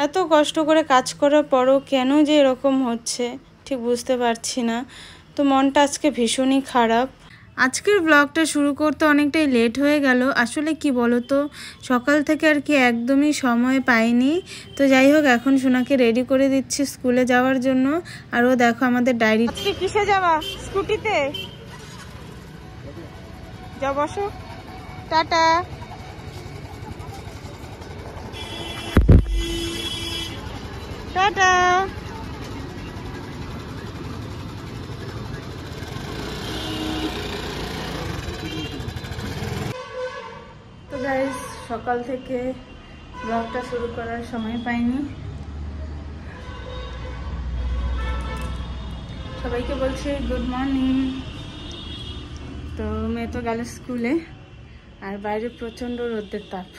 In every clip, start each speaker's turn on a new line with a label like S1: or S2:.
S1: এত কষ্ট করে কাজ করার পরও কেন যে এরকম হচ্ছে ঠিক বুঝতে পারছি না। তো মনটা আজকে ভীষণই খারাপ। আজকের ব্লগটা শুরু করতে অনেকটাই লেট হয়ে গেল। আসলে কি বলো তো, সকাল থেকে আর কি একদমই সময় পাইনি। তো যাই হোক, এখন সোনাকে রেডি করে দিচ্ছি স্কুলে যাওয়ার জন্য। আর ও দেখো আমাদের ডায়েরি। আজকে কিসে যাবা? স্কুটিতে যাও, বসো। টাটা। টাটা। তো গাইস, সকাল থেকে ব্লগটা শুরু করার সময় পাইনি। সবাইকে বলছি গুড মর্নিং। তো মেয়ে তো গেল স্কুলে, আর বাইরে প্রচণ্ড রোদের তাপ।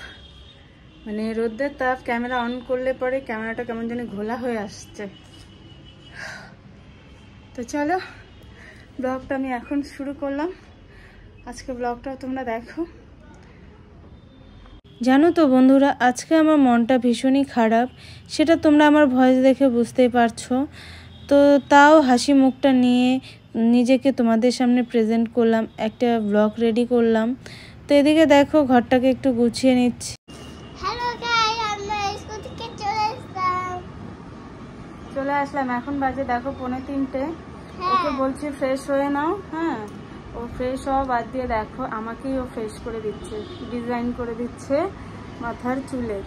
S1: মানে রোদের তাপ, ক্যামেরা অন করলে পরে ক্যামেরাটা কেমন জানি ঘোলা হয়ে আসছে। তো চলো, ব্লগটা আমি এখন শুরু করলাম। আজকে ব্লগটাও তোমরা দেখো। জানো তো বন্ধুরা, আজকে আমার মনটা ভীষণই খারাপ, সেটা তোমরা আমার ভয়েস দেখে বুঝতেই পারছো। তো তাও হাসি মুখটা নিয়ে নিজেকে তোমাদের সামনে প্রেজেন্ট করলাম, একটা ব্লগ রেডি করলাম। তো এদিকে দেখো, ঘরটাকে একটু গুছিয়ে নিচ্ছি। চলে আসলাম, এখন বাজে দেখো 2:45। ওকে বলছি ফ্রেশ হয়ে নাও। হ্যাঁ, ও ফ্রেশ হওয়া বাদ দিয়ে দেখো আমাকেই ও ফ্রেশ করে দিচ্ছে, ডিজাইন করে দিচ্ছে মাথার চুলে।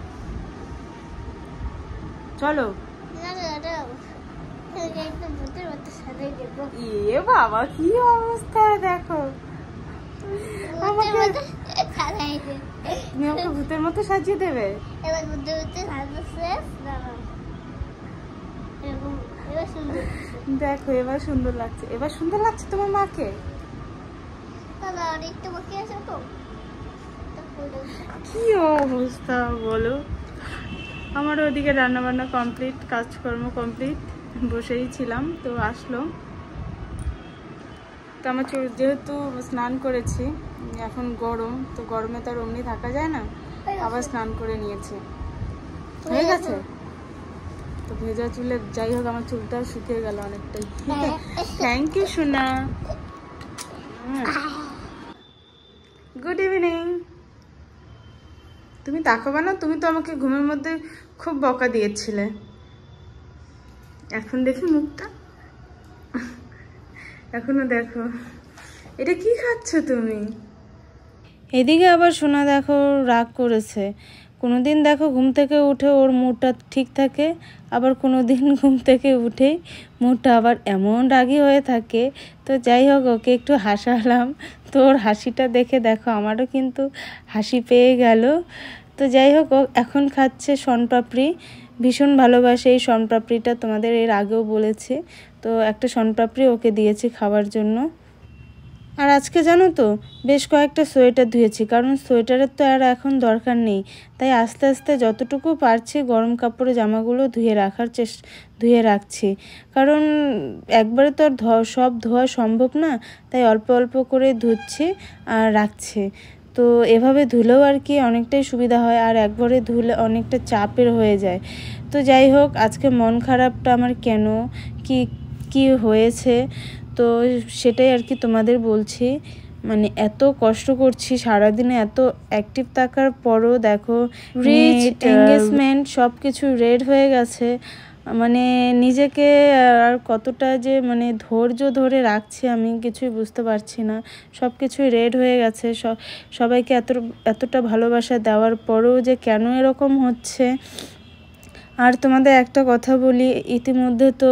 S1: চলো। এ বাবা, কি অবস্থা দেখো। তুমি ওকে ভূতের মতো সাজিয়ে দেবে? দেখো এবার সুন্দর লাগছে, এবার সুন্দর লাগছে তোমার মাকে। কি অবস্থা বলো। আমার ওদিকে রান্না বান্না কমপ্লিট, কাজকর্ম কমপ্লিট, বসেই ছিলাম। তো আসলো, তো আমার যেহেতু স্নান করেছি, এখন গরম, তো গরমে তো আর অমনি থাকা যায় না, আবার স্নান করে নিয়েছি, হয়ে গেছে। তো ভেজা চুলে যাই হোক, আমার চুলটা শুকিয়ে গেল অনেকটাই। থ্যাংক ইউ সোনা। Good evening. তুমি তাকাবে না? তুমি তো আমাকে ঘুমের মধ্যে খুব বকা দিয়েছিলে, এখন দেখি মুখটা। এখনো দেখো। এটা কি খাচ্ছ তুমি? এদিকে আবার সোনা দেখো রাগ করেছে। কোনোদিন দেখো ঘুম থেকে উঠে ওর মুডটা ঠিক থাকে, আবার কোনোদিন ঘুম থেকে উঠেই মুডটা আবার এমন রাগী হয়ে থাকে। তো যাই হোক, ওকে একটু হাসালাম। তো ওর হাসিটা দেখে দেখো আমারও কিন্তু হাসি পেয়ে গেল। তো যাই হোক, ও এখন খাচ্ছে শনপাপড়ি, ভীষণ ভালোবাসে এই শনপাপড়িটা, তোমাদের এর আগেও বলেছি। তো একটা শনপাপড়ি ওকে দিয়েছি খাওয়ার জন্য। আর আজকে জানো তো, বেশ কয়েকটা সোয়েটার ধুয়েছি, কারণ সোয়েটারের তো আর এখন দরকার নেই। তাই আস্তে আস্তে যতটুকু পারছি গরম কাপড়ে জামাগুলো ধুয়ে রাখছি, কারণ একবারে তো আর সব ধোয়া সম্ভব না। তাই অল্প অল্প করে ধুচ্ছি আর রাখছি। তো এভাবে ধুলেও আর কি অনেকটাই সুবিধা হয়, আর একবারে ধুলে অনেকটা চাপের হয়ে যায়। তো যাই হোক, আজকে মন খারাপটা আমার কেন, কি হয়েছে, তো সেটাই আর কি তোমাদের বলছি। মানে এত কষ্ট করছি সারাদিনে, এত অ্যাক্টিভ থাকার পরও দেখো রিচ এঙ্গেজমেন্ট সব কিছু রেড হয়ে গেছে। মানে নিজেকে আর কতটা যে মানে ধৈর্য ধরে রাখছি আমি কিছুই বুঝতে পারছি না। সব কিছুই রেড হয়ে গেছে, সবাইকে এতটা ভালোবাসা দেওয়ার পরেও যে কেন এরকম হচ্ছে। আর তোমাদের একটা কথা বলি, ইতিমধ্যে তো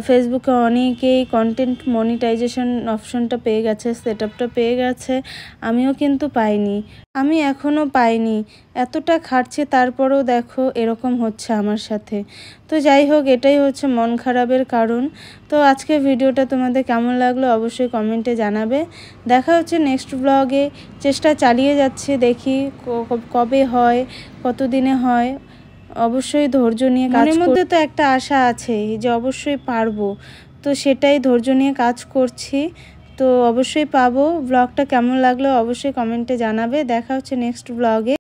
S1: ফেসবুকে অনেকেই কন্টেন্ট মনিটাইজেশন অপশনটা পেয়ে গেছে, সেটআপটা পেয়ে গেছে। আমিও কিন্তু পাইনি, আমি এখনও পাইনি। এতটা খাটছি তারপরেও দেখো এরকম হচ্ছে আমার সাথে। তো যাই হোক, এটাই হচ্ছে মন খারাপের কারণ। তো আজকে ভিডিওটা তোমাদের কেমন লাগলো অবশ্যই কমেন্টে জানাবে। দেখা হচ্ছে নেক্সট ব্লগে। চেষ্টা চালিয়ে যাচ্ছি, দেখি কবে হয়, কতদিনে হয়। অবশ্যই ধৈর্য নিয়ে কাজ, মনের মধ্যে তো একটা আশা আছে যে অবশ্যই পারবো, তো সেটাই ধৈর্য নিয়ে কাজ করছি। তো অবশ্যই পাবো। ব্লগটা কেমন লাগলো অবশ্যই কমেন্টে জানাবে। দেখা হচ্ছে নেক্সট ব্লগে।